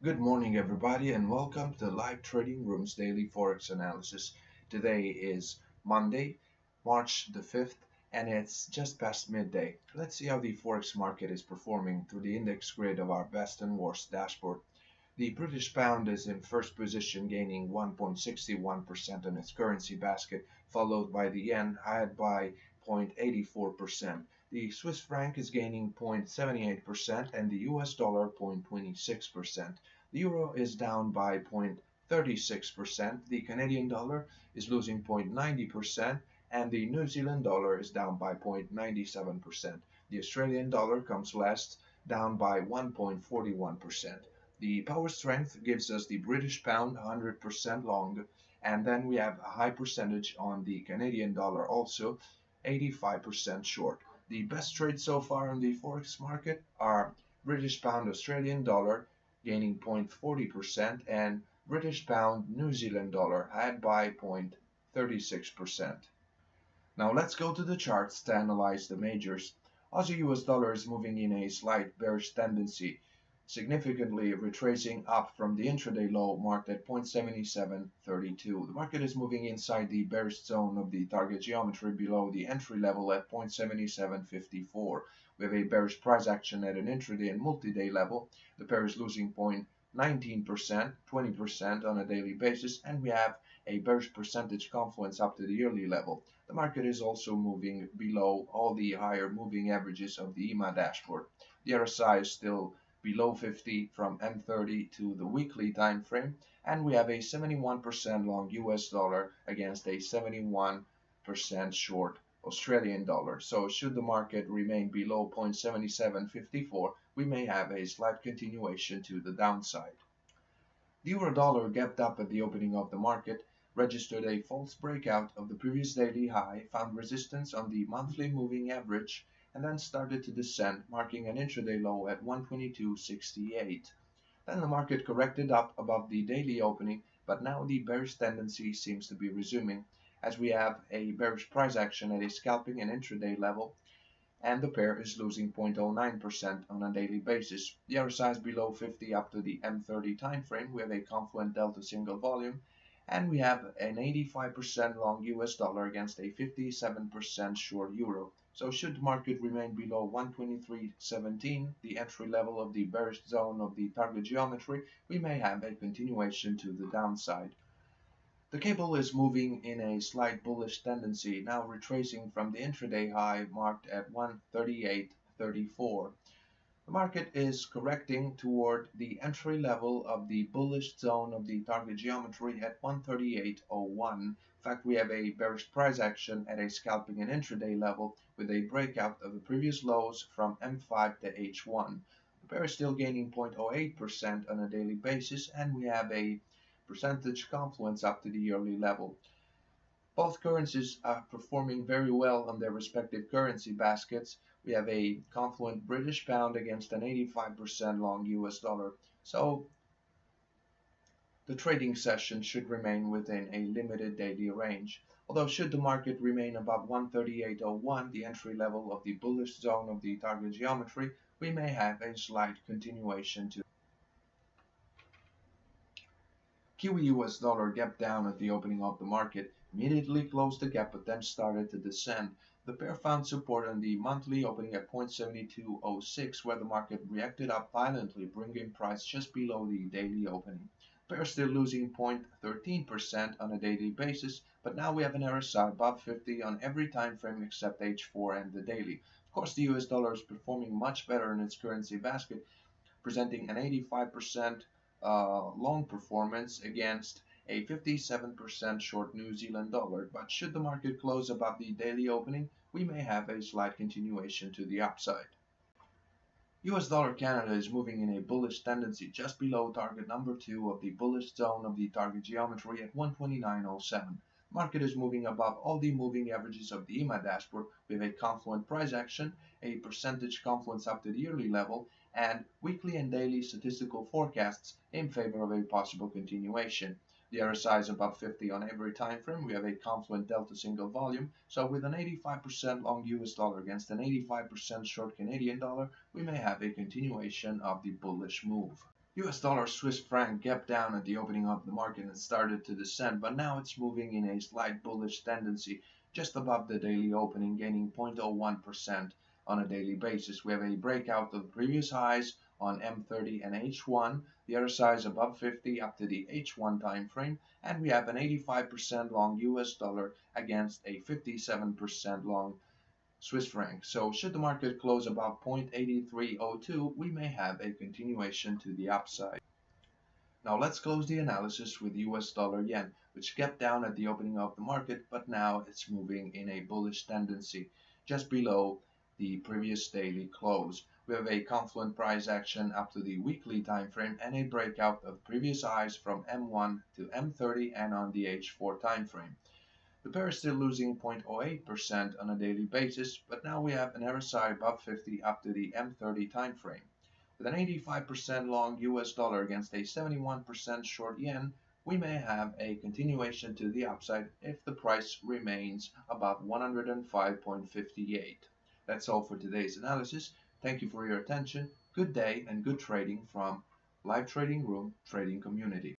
Good morning, everybody, and welcome to Live Trading Room's daily Forex analysis. Today is Monday, March the 5th, and it's just past midday. Let's see how the Forex market is performing through the index grid of our best and worst dashboard. The British pound is in first position, gaining 1.61% on its currency basket, followed by the yen, ahead by 0.84%. The Swiss franc is gaining 0.78% and the US dollar 0.26%. The euro is down by 0.36%. The Canadian dollar is losing 0.90%, and the New Zealand dollar is down by 0.97%. The Australian dollar comes last, down by 1.41%. The power strength gives us the British pound 100% long, and then we have a high percentage on the Canadian dollar also, 85% short. The best trades so far on the Forex market are British pound Australian dollar gaining 0.40% and British pound New Zealand dollar ahead by 0.36%. Now let's go to the charts to analyze the majors. Aussie US dollar is moving in a slight bearish tendency, significantly retracing up from the intraday low marked at 0.7732. The market is moving inside the bearish zone of the target geometry below the entry level at 0.7754. We have a bearish price action at an intraday and multi-day level. The pair is losing 0.19%, 20% on a daily basis, and we have a bearish percentage confluence up to the yearly level. The market is also moving below all the higher moving averages of the EMA dashboard. The RSI is still below 50 from M30 to the weekly time frame, and we have a 71% long US dollar against a 71% short Australian dollar. So should the market remain below 0.7754, we may have a slight continuation to the downside. The euro dollar gapped up at the opening of the market, registered a false breakout of the previous daily high, found resistance on the monthly moving average, and then started to descend, marking an intraday low at 122.68. Then the market corrected up above the daily opening, but now the bearish tendency seems to be resuming, as we have a bearish price action at a scalping and intraday level, and the pair is losing 0.09% on a daily basis. The RSI is below 50 up to the M30 time frame. We have a confluent delta single volume, and we have an 85% long US dollar against a 57% short euro. So should the market remain below 123.17, the entry level of the bearish zone of the target geometry, we may have a continuation to the downside. The cable is moving in a slight bullish tendency, now retracing from the intraday high marked at 138.34. The market is correcting toward the entry level of the bullish zone of the target geometry at 138.01. In fact, we have a bearish price action at a scalping and intraday level with a breakout of the previous lows from M5 to H1. The pair is still gaining 0.08% on a daily basis, and we have a percentage confluence up to the yearly level. Both currencies are performing very well on their respective currency baskets. We have a confluent British pound against an 85% long US dollar. So the trading session should remain within a limited daily range. Although should the market remain above 138.01, the entry level of the bullish zone of the target geometry, we may have a slight continuation to Kiwi US dollar gapped down at the opening of the market, immediately closed the gap but then started to descend. The pair found support on the monthly opening at 0.7206, where the market reacted up violently, bringing price just below the daily opening. The pair still losing 0.13% on a daily basis, but now we have an RSI above 50 on every time frame except H4 and the daily. Of course, the US dollar is performing much better in its currency basket, presenting an 85% long performance against a 57% short New Zealand dollar, but should the market close above the daily opening, we may have a slight continuation to the upside. US dollar Canada is moving in a bullish tendency just below target number 2 of the bullish zone of the target geometry at 129.07. Market is moving above all the moving averages of the EMA dashboard with a confluent price action, a percentage confluence up to the yearly level, and weekly and daily statistical forecasts in favor of a possible continuation. The RSI is above 50 on every time frame. We have a confluent delta single volume. So with an 85% long US dollar against an 85% short Canadian dollar, we may have a continuation of the bullish move. US dollar Swiss franc gapped down at the opening of the market and started to descend, but now it's moving in a slight bullish tendency just above the daily opening, gaining 0.01% on a daily basis. We have a breakout of previous highs on M30 and H1, the other size above 50 up to the H1 time frame, and we have an 85% long US dollar against a 57% long Swiss franc. So should the market close above 0.8302, we may have a continuation to the upside. Now let's close the analysis with US dollar yen, which kept down at the opening of the market, but now it's moving in a bullish tendency just below the previous daily close. We have a confluent price action up to the weekly time frame and a breakout of previous highs from M1 to M30 and on the H4 time frame. The pair is still losing 0.08% on a daily basis, but now we have an RSI above 50 up to the M30 time frame. With an 85% long US dollar against a 71% short yen, we may have a continuation to the upside if the price remains above 105.58. That's all for today's analysis. Thank you for your attention. Good day and good trading from Live Trading Room Trading Community.